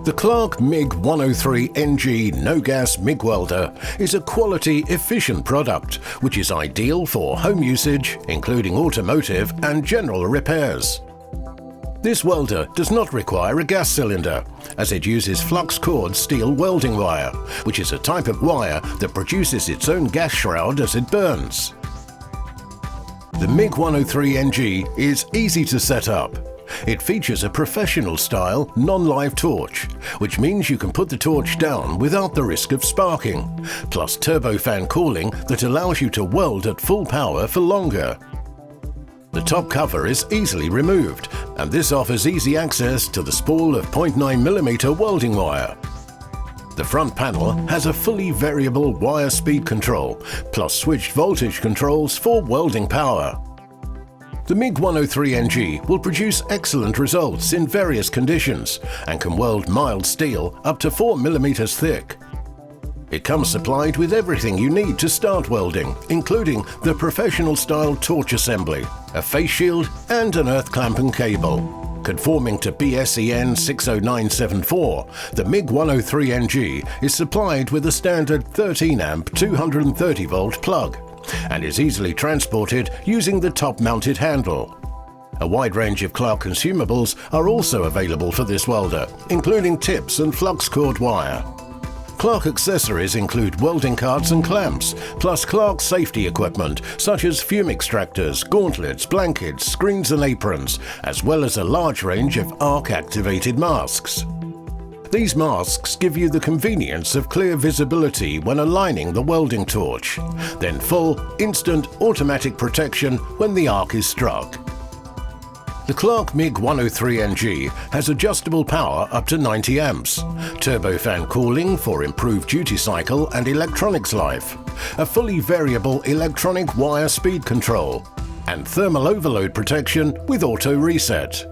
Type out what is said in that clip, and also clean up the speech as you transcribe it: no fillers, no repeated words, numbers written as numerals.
The Clarke MIG103NG no-gas MIG Welder is a quality, efficient product which is ideal for home usage, including automotive and general repairs. This welder does not require a gas cylinder, as it uses Flux cord steel welding wire, which is a type of wire that produces its own gas shroud as it burns. The MIG103NG is easy to set up. It features a professional-style, non-live torch, which means you can put the torch down without the risk of sparking, plus turbofan cooling that allows you to weld at full power for longer. The top cover is easily removed, and this offers easy access to the spool of 0.9mm welding wire. The front panel has a fully variable wire speed control, plus switched voltage controls for welding power. The MIG103NG will produce excellent results in various conditions and can weld mild steel up to 4mm thick. It comes supplied with everything you need to start welding, including the professional-style torch assembly, a face shield and an earth clamping cable. Conforming to BSEN 60974, the MIG103NG is supplied with a standard 13-amp 230-volt plug and is easily transported using the top-mounted handle. A wide range of Clarke consumables are also available for this welder, including tips and flux cord wire. Clarke accessories include welding carts and clamps, plus Clarke safety equipment such as fume extractors, gauntlets, blankets, screens and aprons, as well as a large range of arc-activated masks. These masks give you the convenience of clear visibility when aligning the welding torch, then full, instant, automatic protection when the arc is struck. The Clarke MIG103NG has adjustable power up to 90 amps, turbofan cooling for improved duty cycle and electronics life, a fully variable electronic wire speed control, and thermal overload protection with auto reset.